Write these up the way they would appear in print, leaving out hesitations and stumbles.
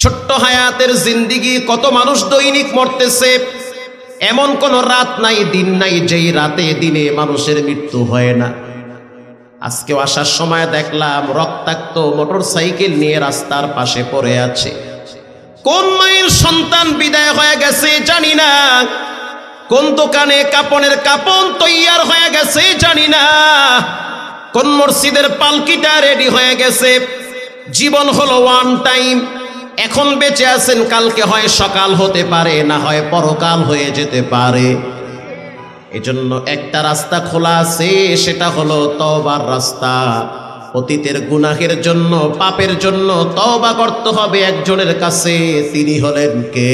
ছোট্ট হায়াতের জিন্দিগি, কত মানুষ দৈনিক মরতেছে। এমন কোন রাত নাই, দিন নাই যেই রাতে দিনে মানুষের মৃত্যু হয় না। আজকেও আসার সময় দেখলাম রক্তাক্ত মোটর সাইকেল নিয়ে রাস্তার পাশে পড়ে আছে। কোন মায়ের সন্তান বিদায় হয়ে গেছে জানি না, কোন দোকানে কাপড়ের কাপড় তৈয়ার হয়ে গেছে জানি না, কোন মসজিদের পালকিটা রেডি হয়ে গেছে। জীবন হলো ওয়ান টাইম। এখন বেঁচে আছেন, কালকে হয় সকাল হতে পারে, না হয় পরকাল হয়ে যেতে পারে। এজন্য একটা রাস্তা খোলা আছে, সেটা হলো তওবার রাস্তা। অতীতের গুনাহের জন্য, পাপের জন্য তওবা করতে হবে একজনের কাছে, তিনি হলেন কে?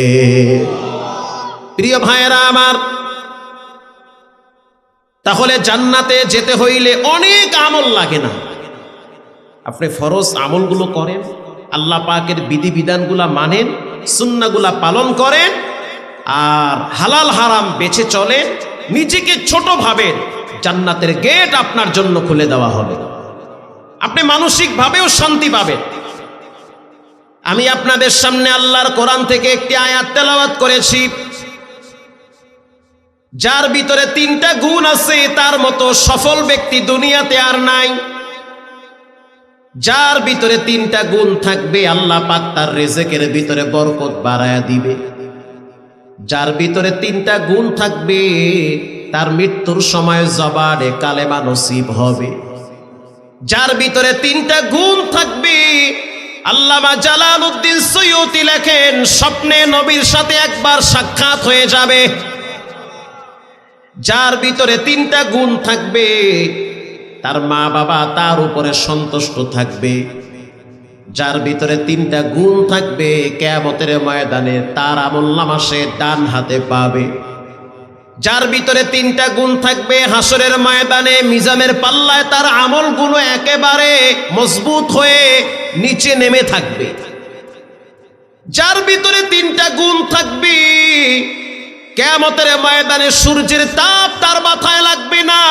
প্রিয় ভাইয়েরা আমার, তাহলে জান্নাতে যেতে হইলে অনেক আমল লাগে না? আপনি ফরজ আমলগুলো করেন, আল্লাহ পাকের বিধিবিধানগুলা মানেন, সুন্নাহগুলা পালন করেন, আর হালাল হারাম বেছে চলেন, নিজেকে ছোট ভাবেন, জান্নাতের গেট আপনার জন্য খুলে দেওয়া হবে। আপনি মানসিকভাবেও শান্তি পাবেন। আমি আপনাদের সামনে আল্লাহর কোরআন থেকে একটি আয়াত তেলাওয়াত করেছি। যার ভিতরে তিনটা গুণ আছে, তার মতো সফল ব্যক্তি দুনিয়াতে আর নাই। যার ভিতরে তিনটা গুণ থাকবে, আল্লাহ পাক তার রিজিকের ভিতরে বরকত বাড়ায়া দিবে। যার ভিতরে তিনটা গুণ থাকবে, তার মৃত্যুর সময় জবানে কালেমা নসিব হবে। যার ভিতরে তিনটা গুণ থাকবে, আল্লামা জালালউদ্দিন সুয়ুতি লেখেন, স্বপ্নে নবীর সাথে একবার সাক্ষাৎ হয়ে যাবে। যার ভিতরে তিনটা গুণ থাকবে, তার মা বাবা তার উপরে সন্তুষ্ট থাকবে। যার ভিতরে তিনটা গুণ থাকবে, কিয়ামতের ময়দানে তার আমলনামা সে ডান হাতে পাবে। যার ভিতরে তিনটা গুণ থাকবে, হাসরের ময়দানে মিজানের পাল্লায় তার আমলগুলো একেবারে মজবুত হয়ে নিচে নেমে থাকবে। যার ভিতরে তিনটা গুণ থাকবে, কিয়ামতের ময়দানে সূর্যের তাপ তার মাথায় লাগবে না।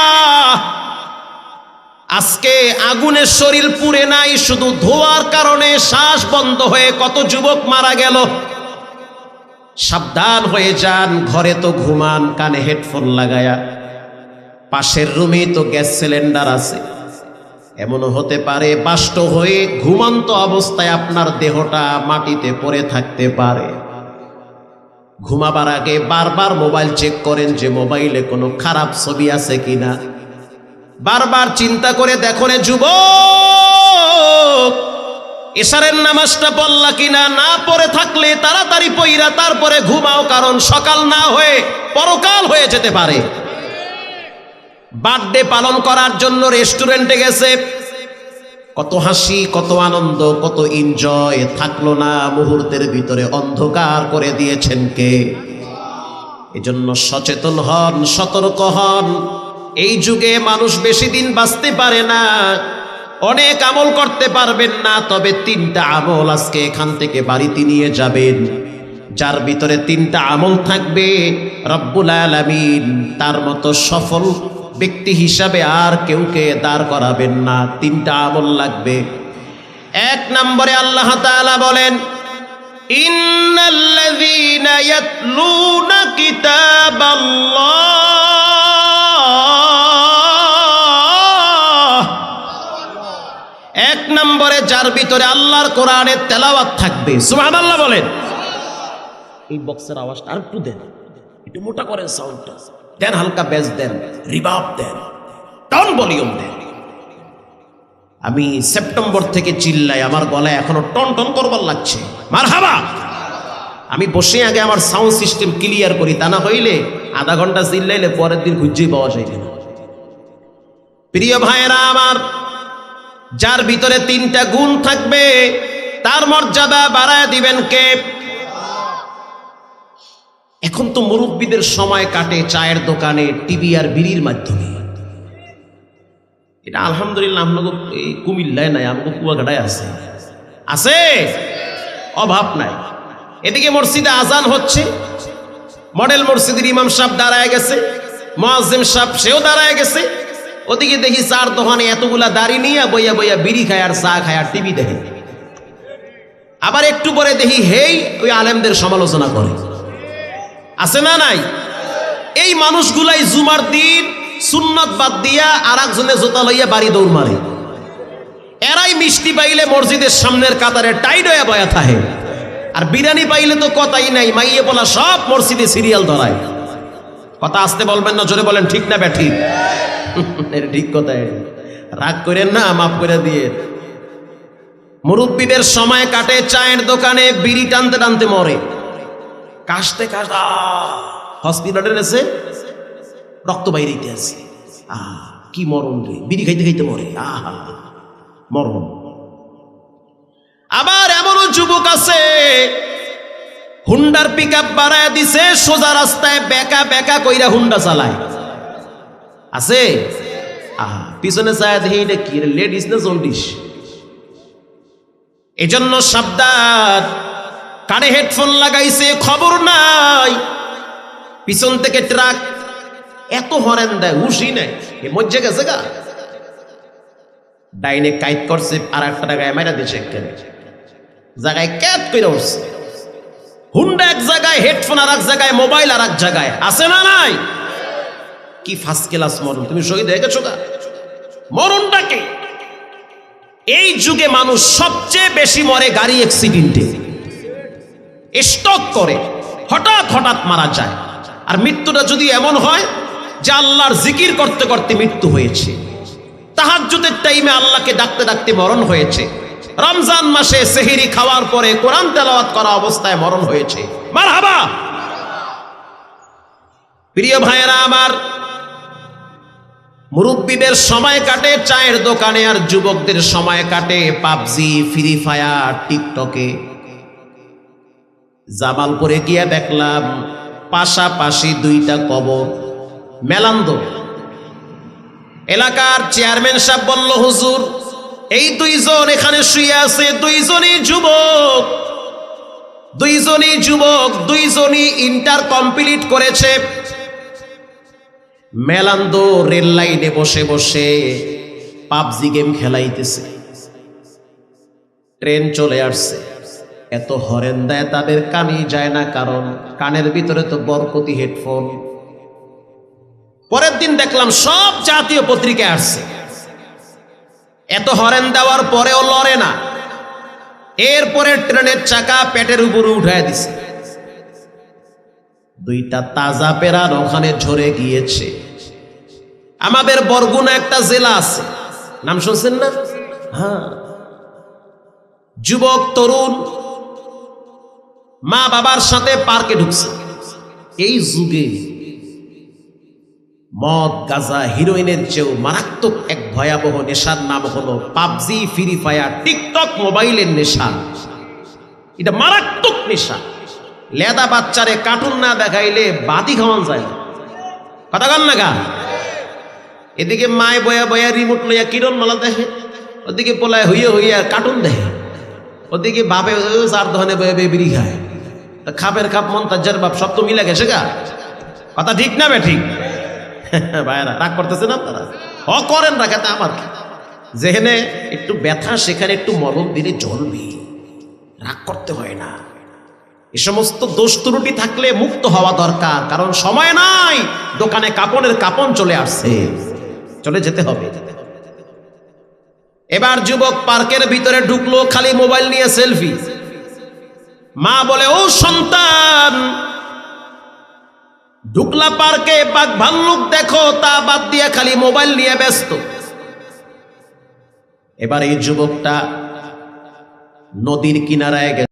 আজকে আগুনের শরীর পুড়ে নাই, শুধু ধোঁয়ার কারণে শ্বাস বন্ধ হয়ে কত যুবক মারা গেল। সাবধান হয়ে যান, ঘরে তো ঘুমান কানে হেডফোন লাগায়া, পাশের রুমে তো গ্যাস সিলিন্ডার আছে। এমনও হতে পারে বাষ্ট হয়ে ঘুমন্ত অবস্থায় আপনার দেহটা মাটিতে পড়ে থাকতে পারে। ঘুমাবার আগে বারবার মোবাইল চেক করেন যে মোবাইলে কোনো খারাপ ছবি আছে কিনা। বারবার চিন্তা করে দেখো রে যুবক, এশারের নামাজটা পড়লা কিনা। না পড়ে থাকলে তাড়াতাড়ি পইরা তারপরে ঘুমাও, কারণ সকাল না হয়ে পরকাল হয়ে যেতে পারে। বার্থডে পালন করার জন্য রেস্টুরেন্টে গেছে, কত হাসি, কত আনন্দ, কত এনজয়, থাকলো না মুহূর্তের ভিতরে অন্ধকার করে দিয়েছেন কে? এজন্য সচেতন হন, সতর্ক হন। এই যুগে মানুষ বেশি দিন বাঁচতে পারে না, অনেক আমল করতে পারবেন না, তবে তিনটা আমল আজকে এখান থেকে বাড়িতে নিয়ে যাবেন। যার ভিতরে তিনটা আমল থাকবে, রব্বুল আলামিন তার মতো সফল ব্যক্তি হিসাবে আর কেউকে দাঁড় করাবেন না। তিনটা আমল লাগবে। এক নম্বরে আল্লাহ তাআলা বলেন, ইন্নাল্লাযীনা ইয়াতলুনা কিতাবাল্লাহ। এক নম্বরে যার ভিতরে আল্লাহর কোরআনের তেলাওয়াত থাকবে। সুবহানাল্লাহ বলেন। এই বক্সের আওয়াজটা আর একটু দেন, একটু মোটা করেন সাউন্ডটা দেন, হালকা বেস দেন, রিভার্ব দেন, টাউন ভলিউম দেন। আমি সেপ্টেম্বর থেকে চিল্লাই, আমার গলায় এখনো টন টন করবার লাগছে। মারহাবা। আমি বসে আগে আমার সাউন্ড সিস্টেম ক্লিয়ার করি, তা না হইলে আধা ঘন্টা চিল্লাইলে পরের দিন খুঁজেই পাওয়া যায় না। প্রিয় ভাইয়েরা আমার, যার ভিতরে তিনটা গুণ থাকবে, তার মর্যাদা বাড়ায় দিবেন কে? এখন তো মুরব্বীদের সময় কাটে চায়ের দোকানে, টিভি আর বিড়ির মাধ্যমে। এটা আলহামদুলিল্লাহ আপনাকে এই কুমিল্লায় নাই, আমাকে কুয়াকাটায় আছে, আছে, অভাব নাই। এদিকে মসজিদে আজান হচ্ছে, মডেল মসজিদের ইমাম সাহেব দাঁড়ায় গেছে, মুয়াজ্জিম সাহেব সেও দাঁড়ায় গেছে। ওদিকে দেখি চার দোকানে এতগুলা দাড়ি নিয়ে বইয়া বইয়া বিড়ি খায় আর চা খায় আর টিভি দেখে। আবার একটু পরে দেখি হেই ওই আলেমদের সমালোচনা করে, আছে না নাই? এই মানুষগুলাই জুমার দিন সুন্নাত বাদ দিয়া আর একজনে জোতা লইয়া বাড়ি দৌড় মারে। এরাই মিষ্টি পাইলে মসজিদের সামনের কাতারে টাইট হয়ে বয়া থাকে, আর বিরিয়ানি পাইলে তো কথাই নাই, মাইয়ে বলা সব মসজিদে সিরিয়াল ধরায়। কথা আসতে বলবেন না, জোরে বলেন ঠিক না ব্যাঠিক? ঠিক কথা। রাগ করেন না, মাফ করে দিয়ে। মুরব্বীদের সময় কাটে চায়ের দোকানে বিড়ি টানতে টানতে মরে, কাশতে কাশতে হসপিটালে এসে রক্ত বাইরেতে আছে। কি মরণ রে, বিড়ি খাইতে খাইতে মরে, মরণ। আবার এমনও যুবক আছে হুন্ডার পিকআপ বাড়ায় দিছে, সোজা রাস্তায় বেকা বেকা কইরা হুন্ডা চালায়, আছে? পিছনে চায় দেখি এটা কি, লেডিস না জন্ডিস? এজন্য সাবধান। কানে হেডফোন লাগাইছে, খবর নাই পিছন থেকে ট্রাক এত হরেন দেয়, হুশই নাই, এ মজ্জে গেছে গা। ডাইনে কাইট করছে, আর একটা জায়গায় মাইরা দিয়েছে, জায়গায় ক্যাট করে উঠছে। হুন্ডা এক জায়গায়, হেডফোন আর এক জায়গায়, মোবাইল আর এক জায়গায়, আছে না নাই? কি ফার্স্ট ক্লাস মরণ! তুমি শহীদ হয়ে গেছো গা। মরণটাকে এই যুগে মানুষ সবচেয়ে বেশি মরে গাড়ি অ্যাক্সিডেন্টে, স্ট্রোক করে, হঠাৎ হঠাৎ মারা যায়। আর মৃত্যুটা যদি এমন হয় যে আল্লাহর জিকির করতে করতে মৃত্যু হয়েছে, তাহাজ্জুদের টাইমে আল্লাহকে ডাকতে ডাকতে মরণ হয়েছে, রমজান মাসে সেহরি খাওয়ার পরে কোরআন তেলাওয়াত করা অবস্থায় মরণ হয়েছে, মারহাবা। প্রিয় ভাইয়েরা আমার, মুরব্বীদের সময় কাটে চায়ের দোকানে, আর যুবকদের সময় কাটে পাবজি, ফ্রি ফায়ার, টিকটকে। জামালপুরে গিয়ে দেখলাম পাশাপাশি দুইটা কবর। মেলান্দ এলাকার চেয়ারম্যান সাহেব বলল, হুজুর এই দুইজন এখানে শুয়ে আছে, দুইজনই যুবক, দুইজনই ইন্টার কমপ্লিট করেছে। মেলান্দো রেল লাইনে বসে বসে পাবজি গেম খেলাইতেছে। ট্রেন চলে আসছে, এত হরেন দেয় তাদের কানই যায় না, কারণ কানের ভিতরে তো বরকতি হেডফোন। পরের দিন দেখলাম সব জাতীয় পত্রিকায় আসছে, এত হরেন দেওয়ার পরেও লড়ে না। এরপরে ট্রেনের চাকা পেটের উপরে উঠায় দিছে, দুইটা তাজা পেরান ওখানে ঝরে গিয়েছে। আমাদের বরগুনা একটা জেলা আছে, নাম শুনছেন না? হ্যাঁ, যুবক তরুণ মা বাবার সাথে পার্কে ঢুকছে। এই যুগে মদ, গাঁজা, হিরোইনের চেয়েও মারাত্মক এক ভয়াবহ নেশার নাম হলো পাবজি, ফ্রি ফায়ার, টিকটক, মোবাইলের নেশা। এটা মারাত্মক নেশা। লেদা বাচ্চারে কার্টুন না দেখাইলে বাদি খাওয়ান যায় না, কথা কন না গা। এদিকে মায় বয়া বয়া রিমোট লইয়া কিরণ মালা দেখে, ওদিকে পোলায় হইয়া হইয়া কার্টুন দেখে, ওদিকে বাপে চার দোকানে বয়ে বয়ে বিড়ি খায়। খাপের খাপ মন্তাজার বাপ সব তো মিলে গেছে গা, কথা ঠিক না বে ঠিক? ভাইরা রাগ করতেছেন আপনারা? করেন না, কেন আমার যেখানে একটু ব্যথা সেখানে একটু মলম দিলে জ্বলবে, রাগ করতে হয় না। এ সমস্ত দোষ ত্রুটি থাকলে মুক্ত হওয়া দরকার, কারণ সময় নাই। দোকানে কাপড়ের কাপন চলে আসছে, চলে যেতে হবে। এবার যুবক পার্কের ভিতরে ঢুকলো, খালি মোবাইল নিয়ে সেলফি। মা বলে, ও সন্তান, ঢুকলা পার্কে, বাঘ ভাল্লুক দেখো, তা বাদ দিয়ে খালি মোবাইল নিয়ে ব্যস্ত। এবার এই যুবকটা নদীর কিনারায় গেছে।